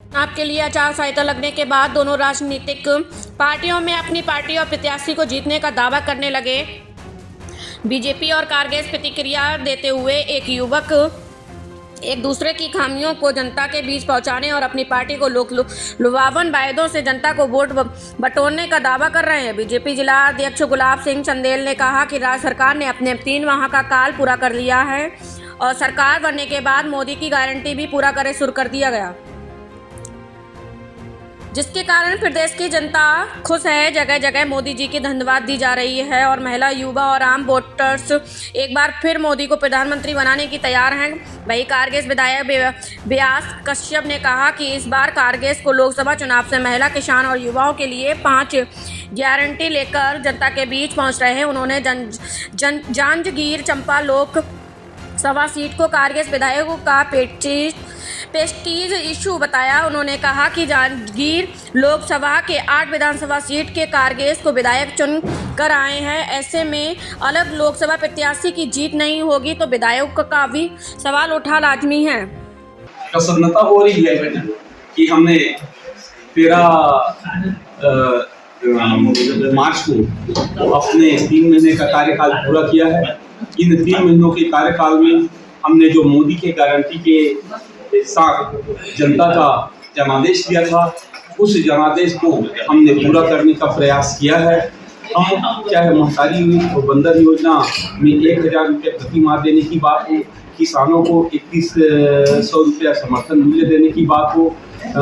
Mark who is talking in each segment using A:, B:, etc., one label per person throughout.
A: चुनाव के लिए आचार संहिता लगने के बाद दोनों राजनीतिक पार्टियों में अपनी पार्टी और प्रत्याशी को जीतने का दावा करने लगे। बीजेपी और कांग्रेस प्रतिक्रिया देते हुए एक युवक एक दूसरे की खामियों को जनता के बीच पहुंचाने और अपनी पार्टी को लुभावन वायदों से जनता को वोट बटोरने का दावा कर रहे हैं। बीजेपी जिला अध्यक्ष गुलाब सिंह चंदेल ने कहा कि राज्य सरकार ने अपने 3 माह का काल पूरा कर लिया है और सरकार बनने के बाद मोदी की गारंटी भी पूरा करे शुरू कर दिया गया, जिसके कारण प्रदेश की जनता खुश है। जगह जगह मोदी जी की धन्यवाद दी जा रही है और महिला, युवा और आम वोटर्स एक बार फिर मोदी को प्रधानमंत्री बनाने की तैयार हैं। वहीं कांग्रेस विधायक व्यास कश्यप ने कहा कि इस बार कांग्रेस को लोकसभा चुनाव से महिला, किसान और युवाओं के लिए 5 गारंटी लेकर जनता के बीच पहुंच रहे हैं। उन्होंने जांजगीर चांपा लोक सभा सीट को कांग्रेस विधायकों का प्रेस्टीज इशू बताया। उन्होंने कहा कि जांजगीर लोकसभा के 8 विधानसभा सीट के कांग्रेस को विधायक चुन कर आए हैं। ऐसे में अलग लोकसभा प्रत्याशी की जीत नहीं होगी तो विधायकों का भी सवाल उठा लाजमी है।
B: प्रसन्नता हो रही है बेटा कि हमने 13 मार्च को अपने 3 महीने का कार्यकाल पूरा किया है। इन 3 महीनों के कार्यकाल में हमने जो मोदी के गारंटी के साथ जनता का जनादेश दिया था, उस जनादेश को हमने पूरा करने का प्रयास किया है। हम चाहे महतारी और बंदर योजना में 1000 रुपये प्रति माह देने की बात हो, किसानों को 2100 रुपया समर्थन मूल्य देने की बात हो,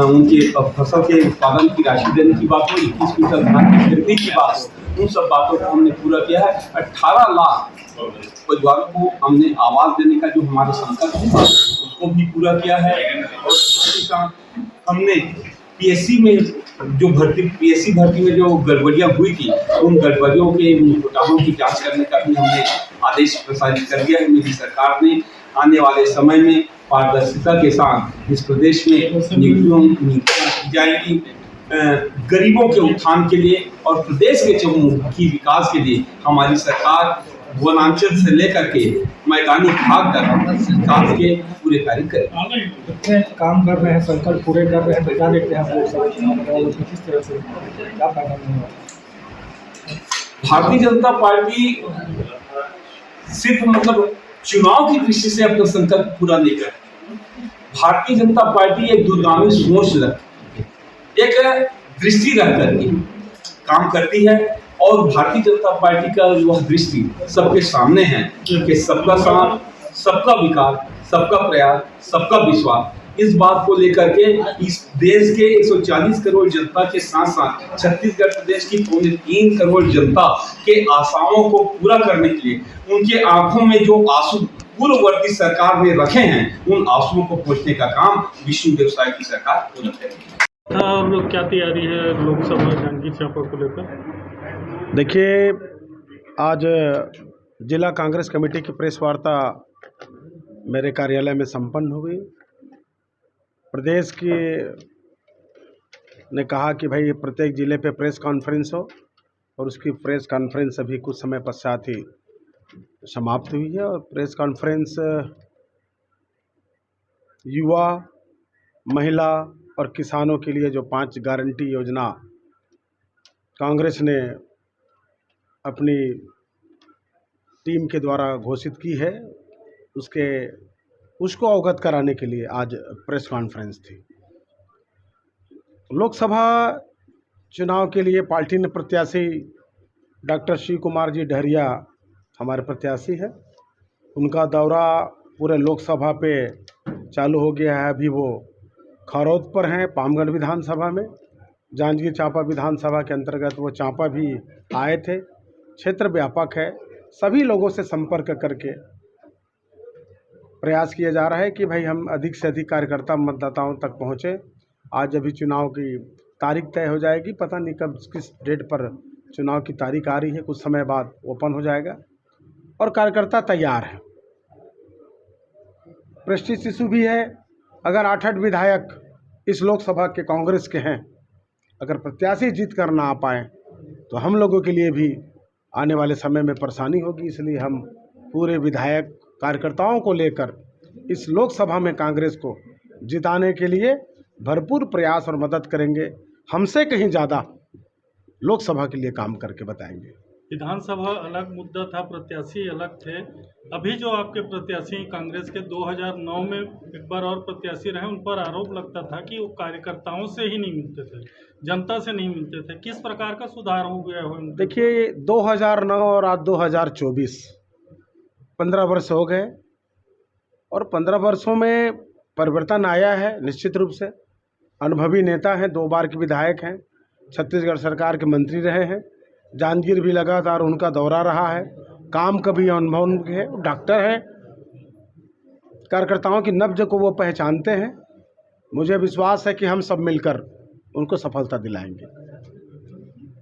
B: उनके फसल के उत्पादन की राशि देने की बात हो, 21 क्विंटल धान की खरीदी की बात हो, उन सब बातों को हमने पूरा किया है। 18 लाख परिवारों को हमने आवास देने का जो हमारा संकल्प था उसको भी पूरा किया है। और साथ ही साथ हमने पीएससी भर्ती में जो गड़बड़ियां हुई थी, उन गड़बड़ियों के घोटालों की जांच करने का भी हमने आदेश प्रसारित कर दिया है। मेरी सरकार ने आने वाले समय में पारदर्शिता के साथ इस प्रदेश में नियुक्तियां की जाएगी। गरीबों के उत्थान के लिए और प्रदेश के चहुमुखी विकास के लिए हमारी सरकार वनांचल से लेकर के मैदानी भाग तक विकास के पूरे कार्य करें।
C: काम कर रहे हैं, संकल्प पूरे कर रहे हैं, बता देते हैं आप किस तरह से क्या पैगाम?
B: भारतीय जनता पार्टी सिर्फ चुनाव की दृष्टि से अपना संकल्प पूरा नहीं करती। भारतीय जनता पार्टी एक दूरगामी सोच रखती है, एक दृष्टि रख करके काम करती है और भारतीय जनता पार्टी का वह दृष्टि सबके सामने है कि सबका साथ, सबका विकास, सबका प्रयास, सबका विश्वास। इस बात को लेकर के इस देश के 140 करोड़ जनता के साथ साथ छत्तीसगढ़ प्रदेश की 3 करोड़ जनता के आशाओं को पूरा करने के लिए उनके आंखों में जो आंसू पूर्ववर्ती सरकार ने रखे हैं, उन आंसुओं को पोंछने का काम विष्णुदेव साय की सरकार पूरा करेगी।
C: हम लोग क्या तैयारी है लोकसभा जांजगीर चांपा को लेकर?
D: देखिए, आज जिला कांग्रेस कमेटी की प्रेस वार्ता मेरे कार्यालय में संपन्न हुई। प्रदेश की ने कहा कि भाई प्रत्येक ज़िले पे प्रेस कॉन्फ्रेंस हो और उसकी प्रेस कॉन्फ्रेंस अभी कुछ समय पश्चात ही समाप्त हुई है। और प्रेस कॉन्फ्रेंस युवा, महिला और किसानों के लिए जो 5 गारंटी योजना कांग्रेस ने अपनी टीम के द्वारा घोषित की है, उसको अवगत कराने के लिए आज प्रेस कॉन्फ्रेंस थी। लोकसभा चुनाव के लिए पार्टी ने प्रत्याशी डॉक्टर शिव कुमार जी डहरिया हमारे प्रत्याशी है। उनका दौरा पूरे लोकसभा पे चालू हो गया है। अभी वो खरौद पर हैं, पामगढ़ विधानसभा में। जांजगीर चांपा विधानसभा के अंतर्गत वो चांपा भी आए थे। क्षेत्र व्यापक है, सभी लोगों से संपर्क करके प्रयास किया जा रहा है कि भाई हम अधिक से अधिक कार्यकर्ता मतदाताओं तक पहुँचे। आज अभी चुनाव की तारीख तय हो जाएगी, पता नहीं कब किस डेट पर चुनाव की तारीख आ रही है, कुछ समय बाद ओपन हो जाएगा और कार्यकर्ता तैयार है। प्रेस्टीज इशू भी है। अगर 8 विधायक इस लोकसभा के कांग्रेस के हैं, अगर प्रत्याशी जीत कर ना आ पाए तो हम लोगों के लिए भी आने वाले समय में परेशानी होगी। इसलिए हम पूरे विधायक कार्यकर्ताओं को लेकर इस लोकसभा में कांग्रेस को जिताने के लिए भरपूर प्रयास और मदद करेंगे, हमसे कहीं ज़्यादा लोकसभा के लिए काम करके बताएंगे।
E: विधानसभा अलग मुद्दा था, प्रत्याशी अलग थे। अभी जो आपके प्रत्याशी कांग्रेस के 2009 में एक बार और प्रत्याशी रहे, उन पर आरोप लगता था कि वो कार्यकर्ताओं से ही नहीं मिलते थे, जनता से नहीं मिलते थे। किस प्रकार का सुधार हो गया हो?
D: देखिए 2009 और आज 2024 15 वर्ष हो गए और 15 वर्षों में परिवर्तन आया है। निश्चित रूप से अनुभवी नेता हैं, 2 बार के विधायक हैं, छत्तीसगढ़ सरकार के मंत्री रहे हैं, जांजगीर भी लगातार उनका दौरा रहा है, काम का भी अनुभव है, डॉक्टर है, कार्यकर्ताओं की नब्ज को वो पहचानते हैं। मुझे विश्वास है कि हम सब मिलकर उनको सफलता दिलाएंगे।